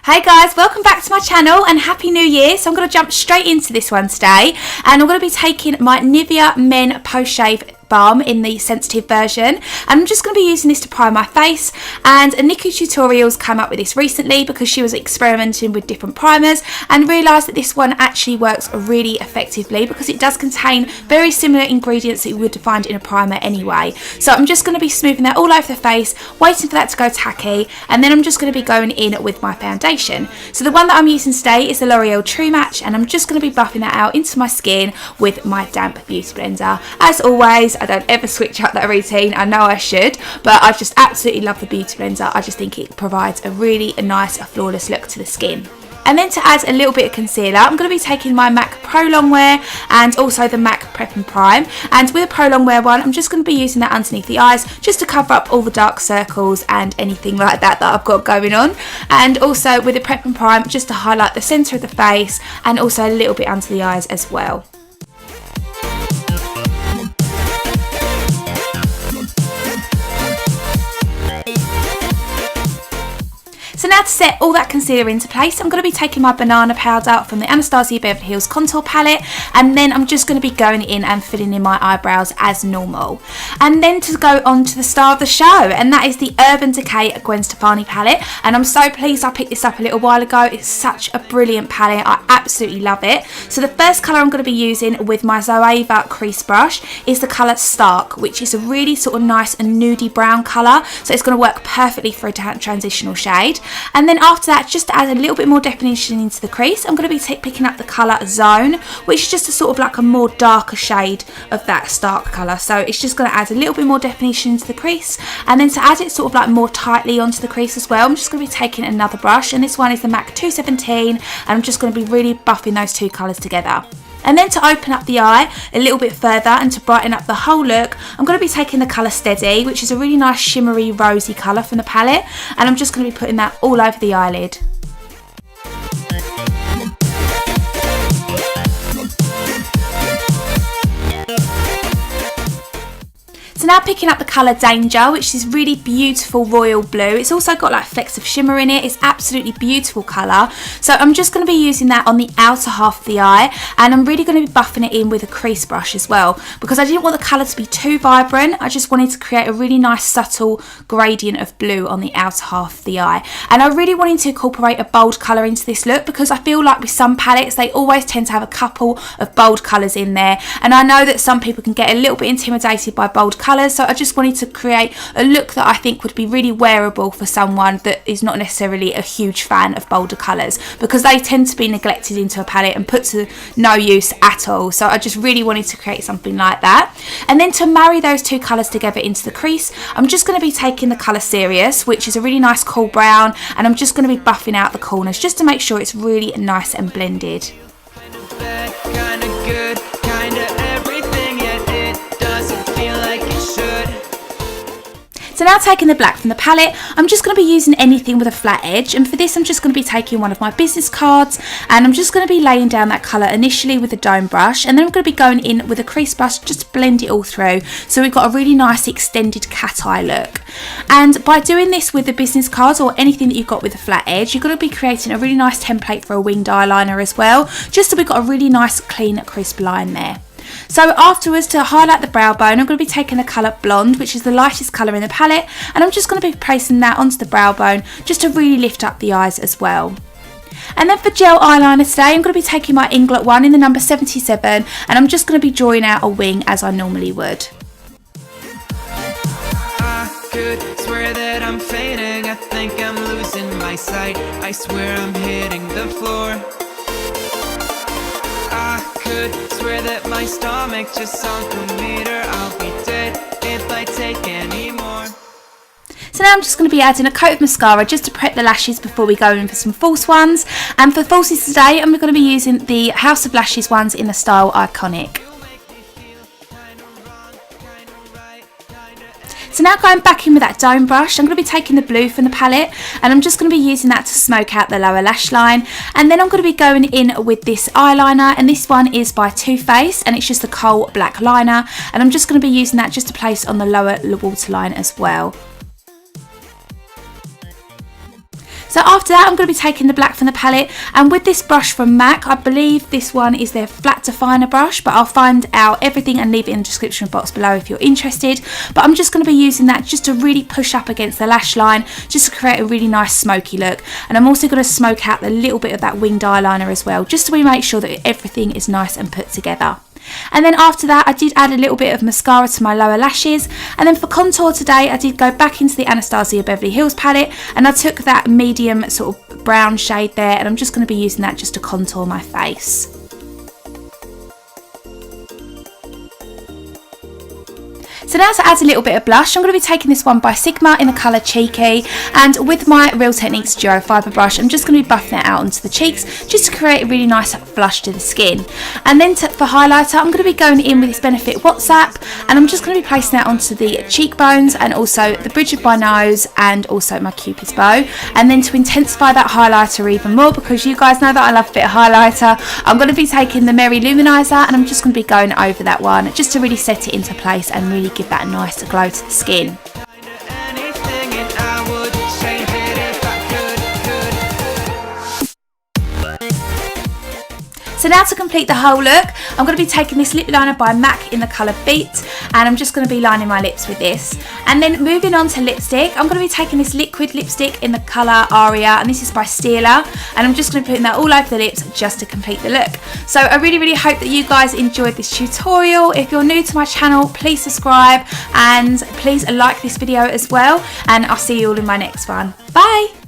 Hey guys, welcome back to my channel and Happy New Year. So I'm going to jump straight into this one today, and I'm going to be taking my Nivea Men Post Shave Balm in the sensitive version, and I'm just going to be using this to prime my face. And Nikki Tutorials came up with this recently because she was experimenting with different primers and realised that this one actually works really effectively because it does contain very similar ingredients that you would find in a primer anyway. So I'm just going to be smoothing that all over the face, waiting for that to go tacky, and then I'm just going to be going in with my foundation. So the one that I'm using today is the L'Oreal True Match, and I'm just going to be buffing that out into my skin with my damp beauty blender. As always, I don't ever switch up that routine. I know I should, but I just absolutely love the beauty blender. I just think it provides a really nice, flawless look to the skin. And then to add a little bit of concealer, I'm going to be taking my MAC Pro Longwear and also the MAC Prep and Prime. And with the Pro Longwear one, I'm just going to be using that underneath the eyes just to cover up all the dark circles and anything like that I've got going on. And also with the Prep and Prime, just to highlight the centre of the face and also a little bit under the eyes as well. So now to set all that concealer into place, I'm going to be taking my banana powder from the Anastasia Beverly Hills contour palette, and then I'm just going to be going in and filling in my eyebrows as normal. And then to go on to the star of the show, and that is the Urban Decay GWEN Stefani palette, and I'm so pleased I picked this up a little while ago. It's such a brilliant palette, I absolutely love it. So the first colour I'm going to be using with my Zoeva crease brush is the colour Stark, which is a really sort of nice and nudie brown colour, so it's going to work perfectly for a transitional shade. And then after that, just to add a little bit more definition into the crease, I'm going to be picking up the colour Zone, which is just a sort of like a more darker shade of that Stark colour. So it's just going to add a little bit more definition into the crease. And then to add it sort of like more tightly onto the crease as well, I'm just going to be taking another brush, and this one is the MAC 217, and I'm just going to be really buffing those two colours together. And then to open up the eye a little bit further and to brighten up the whole look, I'm going to be taking the colour Steady, which is a really nice shimmery rosy colour from the palette, and I'm just going to be putting that all over the eyelid. So now picking up the colour Danger, which is really beautiful royal blue. It's also got like flecks of shimmer in it. It's absolutely beautiful colour. So I'm just going to be using that on the outer half of the eye, and I'm really going to be buffing it in with a crease brush as well, because I didn't want the colour to be too vibrant. I just wanted to create a really nice subtle gradient of blue on the outer half of the eye. And I really wanted to incorporate a bold colour into this look, because I feel like with some palettes they always tend to have a couple of bold colours in there, and I know that some people can get a little bit intimidated by bold colours. So I just wanted to create a look that I think would be really wearable for someone that is not necessarily a huge fan of bolder colours, because they tend to be neglected into a palette and put to no use at all. So I just really wanted to create something like that. And then to marry those two colours together into the crease, I'm just going to be taking the colour Serious, which is a really nice cool brown, and I'm just going to be buffing out the corners just to make sure it's really nice and blended. So now taking the black from the palette, I'm just going to be using anything with a flat edge, and for this I'm just going to be taking one of my business cards, and I'm just going to be laying down that colour initially with a dome brush, and then I'm going to be going in with a crease brush just to blend it all through, so we've got a really nice extended cat eye look. And by doing this with the business cards or anything that you've got with a flat edge, you're going to be creating a really nice template for a winged eyeliner as well, just so we've got a really nice clean crisp line there. So afterwards, to highlight the brow bone, I'm going to be taking the colour Blonde, which is the lightest colour in the palette, and I'm just going to be placing that onto the brow bone just to really lift up the eyes as well. And then for gel eyeliner today, I'm going to be taking my Inglot one in the number 77, and I'm just going to be drawing out a wing as I normally would. I could swear that I'm fainting, I think I'm losing my sight, I swear I'm hitting the floor. I could swear that my stomach just sunk a meter. I'll be dead if I take any more. So now I'm just going to be adding a coat of mascara just to prep the lashes before we go in for some false ones. And for falsies today, I'm going to be using the House of Lashes ones in the style Iconic. So now going back in with that dome brush, I'm going to be taking the blue from the palette, and I'm just going to be using that to smoke out the lower lash line. And then I'm going to be going in with this eyeliner, and this one is by Too Faced, and it's just a coal black liner, and I'm just going to be using that just to place on the lower waterline as well. So after that, I'm going to be taking the black from the palette, and with this brush from MAC, I believe this one is their flat definer brush, but I'll find out everything and leave it in the description box below if you're interested. But I'm just going to be using that just to really push up against the lash line, just to create a really nice smoky look. And I'm also going to smoke out a little bit of that winged eyeliner as well, just so we make sure that everything is nice and put together. And then after that, I did add a little bit of mascara to my lower lashes. And then for contour today, I did go back into the Anastasia Beverly Hills palette, and I took that medium sort of brown shade there, and I'm just going to be using that just to contour my face. So now to add a little bit of blush, I'm going to be taking this one by Sigma in the colour Cheeky, and with my Real Techniques Duo Fibre brush, I'm just going to be buffing it out onto the cheeks just to create a really nice flush to the skin. And then for highlighter, I'm going to be going in with this Benefit WhatsApp, and I'm just going to be placing that onto the cheekbones and also the bridge of my nose and also my Cupid's bow. And then to intensify that highlighter even more, because you guys know that I love a bit of highlighter, I'm going to be taking the Merry Luminizer, and I'm just going to be going over that one just to really set it into place and really give that nice glow to the skin. So now to complete the whole look, I'm going to be taking this lip liner by MAC in the colour Beat, and I'm just going to be lining my lips with this. And then moving on to lipstick, I'm going to be taking this liquid lipstick in the colour Aria, and this is by Stila, and I'm just going to be putting that all over the lips just to complete the look. So I really hope that you guys enjoyed this tutorial. If you're new to my channel, please subscribe and please like this video as well, and I'll see you all in my next one. Bye!